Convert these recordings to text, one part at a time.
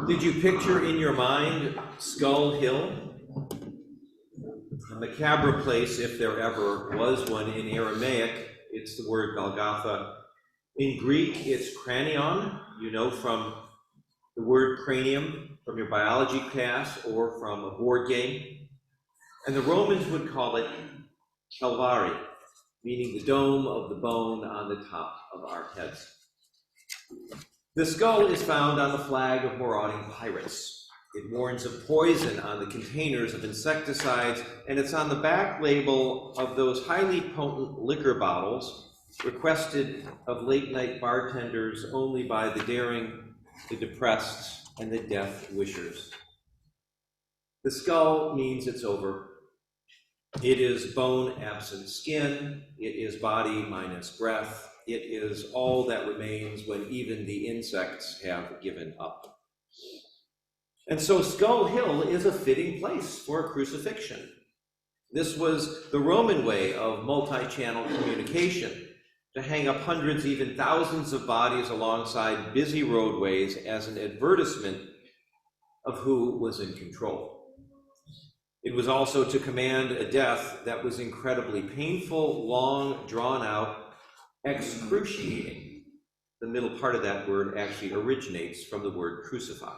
Did you picture in your mind Skull Hill? A macabre place, if there ever was one. In Aramaic, it's the word Golgotha. In Greek, it's cranion, you know, from the word cranium, from your biology class or from a board game. And the Romans would call it Calvari, meaning the dome of the bone on the top of our heads. The skull is found on the flag of marauding pirates. It warns of poison on the containers of insecticides, and it's on the back label of those highly potent liquor bottles requested of late-night bartenders only by the daring, the depressed, and the death wishers. The skull means it's over. It is bone absent skin. It is body minus breath. It is all that remains when even the insects have given up. And so Skull Hill is a fitting place for a crucifixion. This was the Roman way of multi-channel communication, to hang up hundreds, even thousands of bodies alongside busy roadways as an advertisement of who was in control. It was also to command a death that was incredibly painful, long, drawn out, excruciating. The middle part of that word actually originates from the word crucify,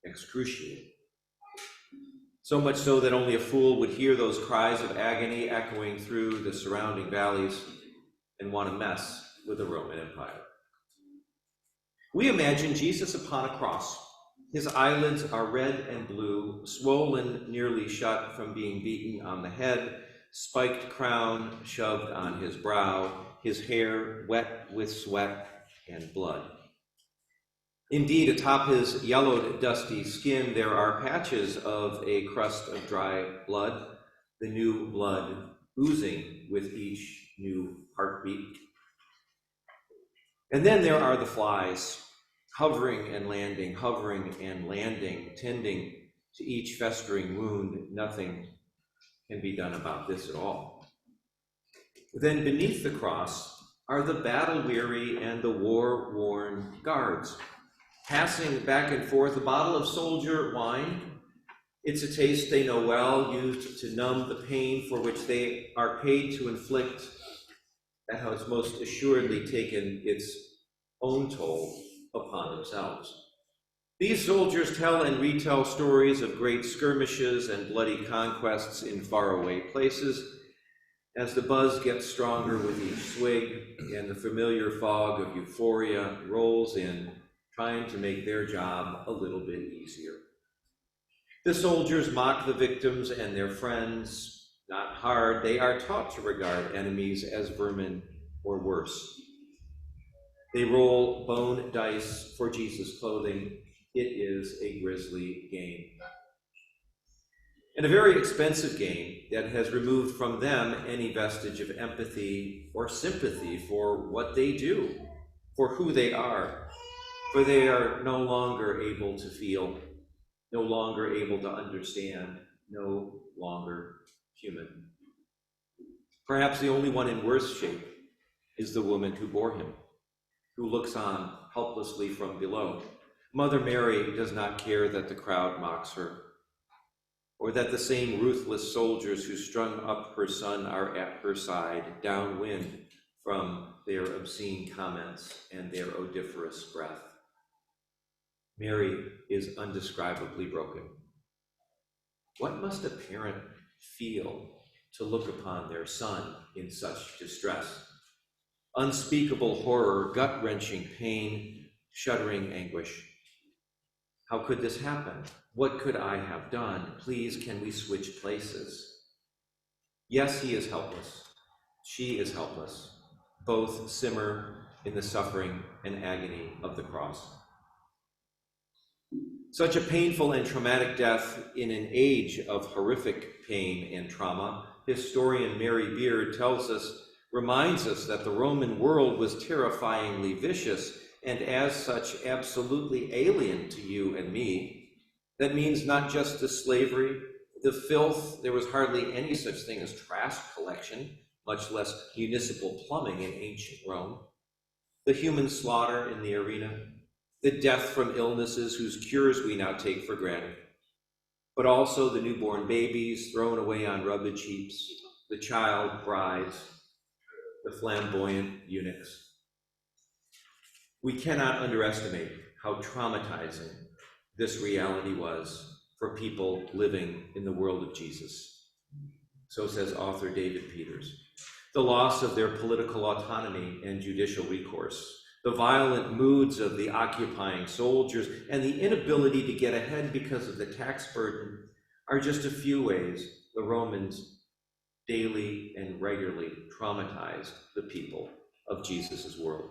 excruciating. So much so that only a fool would hear those cries of agony echoing through the surrounding valleys and want to mess with the Roman Empire. We imagine Jesus upon a cross. His eyelids are red and blue, swollen nearly shut from being beaten on the head, spiked crown shoved on his brow, his hair wet with sweat and blood. Indeed, atop his yellowed, dusty skin, there are patches of a crust of dry blood, the new blood oozing with each new heartbeat. And then there are the flies, hovering and landing, tending to each festering wound. Nothing can be done about this at all. Then beneath the cross are the battle-weary and the war-worn guards, passing back and forth a bottle of soldier wine. It's a taste they know well, used to numb the pain for which they are paid to inflict. That has most assuredly taken its own toll upon themselves. These soldiers tell and retell stories of great skirmishes and bloody conquests in faraway places. As the buzz gets stronger with each swig and the familiar fog of euphoria rolls in, trying to make their job a little bit easier. The soldiers mock the victims and their friends, not hard. They are taught to regard enemies as vermin or worse. They roll bone dice for Jesus' clothing. It is a grisly game. And a very expensive game that has removed from them any vestige of empathy or sympathy for what they do, for who they are. For they are no longer able to feel, no longer able to understand, no longer human. Perhaps the only one in worse shape is the woman who bore him, who looks on helplessly from below. Mother Mary does not care that the crowd mocks her, or that the same ruthless soldiers who strung up her son are at her side, downwind from their obscene comments and their odoriferous breath. Mary is undescribably broken. What must a parent feel to look upon their son in such distress? Unspeakable horror, gut-wrenching pain, shuddering anguish. How could this happen? What could I have done? Please, can we switch places? Yes, he is helpless. She is helpless. Both simmer in the suffering and agony of the cross. Such a painful and traumatic death in an age of horrific pain and trauma, historian Mary Beard reminds us that the Roman world was terrifyingly vicious and as such absolutely alien to you and me. That means not just the slavery, the filth. There was hardly any such thing as trash collection, much less municipal plumbing in ancient Rome. The human slaughter in the arena, the death from illnesses whose cures we now take for granted, but also the newborn babies thrown away on rubbish heaps, the child brides, the flamboyant eunuchs. We cannot underestimate how traumatizing this reality was for people living in the world of Jesus. So says author David Peters. The loss of their political autonomy and judicial recourse, the violent moods of the occupying soldiers, and the inability to get ahead because of the tax burden are just a few ways the Romans daily and regularly traumatized the people of Jesus' world.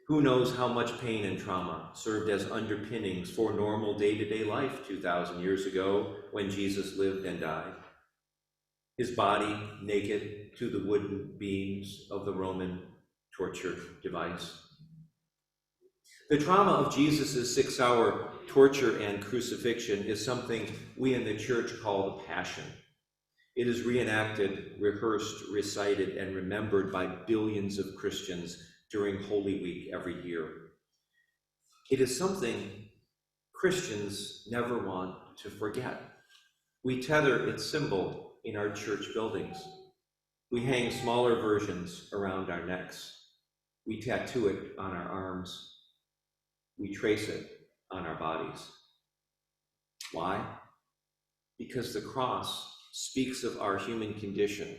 Who knows how much pain and trauma served as underpinnings for normal day-to-day life 2,000 years ago when Jesus lived and died. His body naked to the wooden beams of the Roman torture device. The trauma of Jesus' 6-hour torture and crucifixion is something we in the church call the Passion. It is reenacted, rehearsed, recited, and remembered by billions of Christians during Holy Week every year. It is something Christians never want to forget. We tether its symbol in our church buildings. We hang smaller versions around our necks. We tattoo it on our arms. We trace it on our bodies. Why? Because the cross speaks of our human condition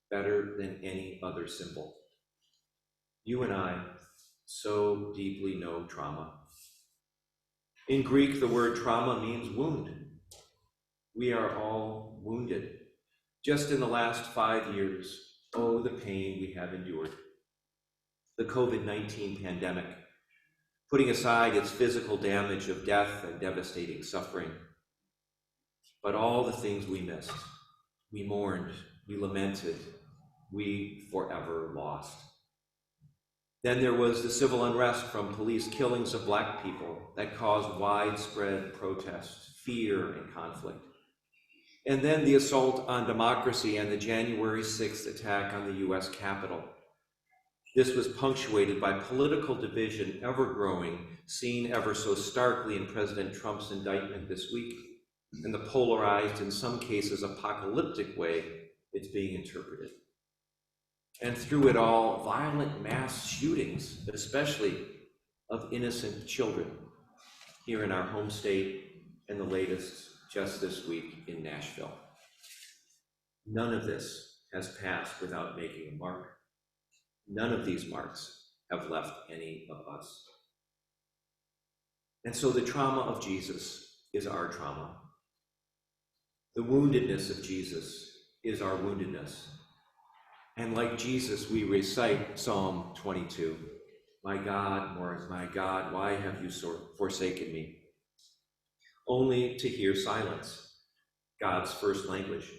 better than any other symbol. You and I so deeply know trauma. In Greek, the word trauma means wound. We are all wounded. Just in the last 5 years, oh, the pain we have endured. The COVID-19 pandemic, putting aside its physical damage of death and devastating suffering, but all the things we missed, we mourned, we lamented, we forever lost. Then there was the civil unrest from police killings of Black people that caused widespread protest, fear, and conflict. And then the assault on democracy and the January 6th attack on the US Capitol. This was punctuated by political division ever growing, seen ever so starkly in President Trump's indictment this week, and the polarized, in some cases apocalyptic way it's being interpreted. And through it all, violent mass shootings, especially of innocent children, here in our home state, and the latest just this week in Nashville. None of this has passed without making a mark. None of these marks have left any of us. And so the trauma of Jesus is our trauma. The woundedness of Jesus is our woundedness. And like Jesus, we recite Psalm 22, my God, why have you forsaken me? Only to hear silence, God's first language,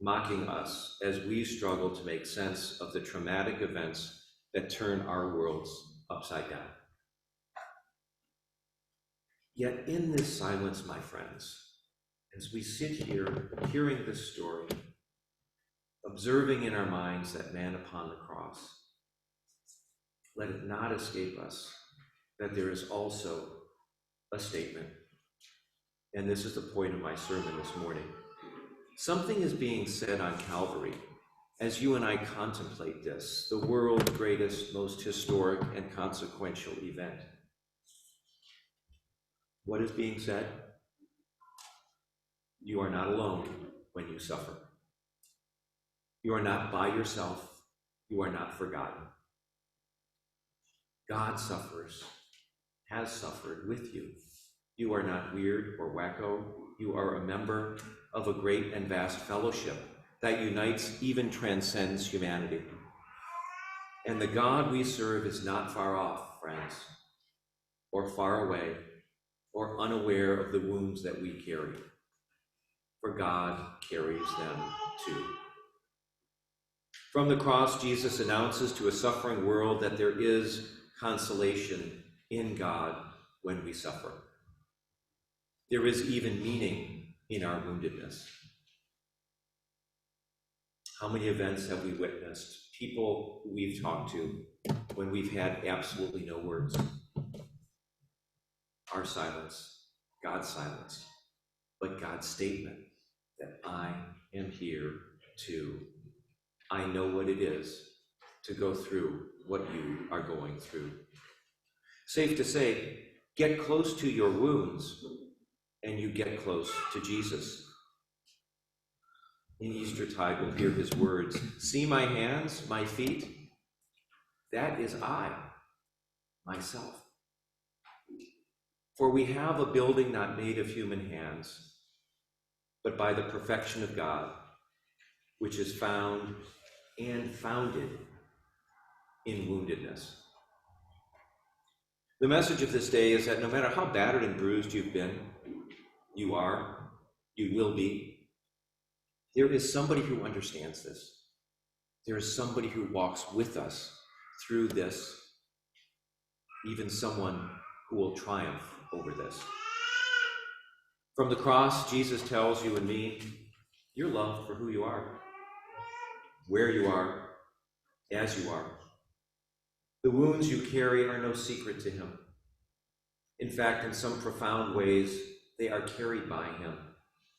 mocking us as we struggle to make sense of the traumatic events that turn our worlds upside down. Yet in this silence, my friends, as we sit here hearing this story, observing in our minds that man upon the cross, let it not escape us that there is also a statement. And this is the point of my sermon this morning. Something is being said on Calvary as you and I contemplate this, the world's greatest, most historic and consequential event. What is being said? You are not alone when you suffer. You are not by yourself. You are not forgotten. God suffers, has suffered with you. You are not weird or wacko. You are a member of a great and vast fellowship that unites, even transcends humanity. And the God we serve is not far off, friends, or far away, or unaware of the wounds that we carry. For God carries them too. From the cross, Jesus announces to a suffering world that there is consolation in God when we suffer. There is even meaning in our woundedness. How many events have we witnessed? People who we've talked to when we've had absolutely no words. Our silence, God's silence, but God's statement that I am here too. I know what it is to go through what you are going through. Safe to say, get close to your wounds and you get close to Jesus. In Eastertide, we'll hear his words, "See my hands, my feet? That is I, myself." For we have a building not made of human hands, but by the perfection of God, which is found and founded in woundedness. The message of this day is that no matter how battered and bruised you've been, you are, you will be, there is somebody who understands this. There is somebody who walks with us through this, even someone who will triumph over this. From the cross, Jesus tells you and me, you're loved for who you are, where you are, as you are. The wounds you carry are no secret to him. In fact, in some profound ways, they are carried by him.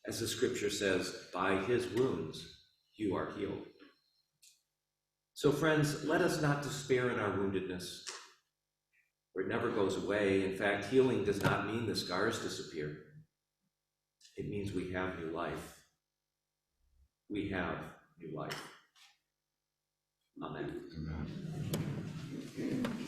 As the scripture says, by his wounds you are healed. So friends, let us not despair in our woundedness, for it never goes away. In fact, healing does not mean the scars disappear. It means we have new life. We have new life. Amen. Amen.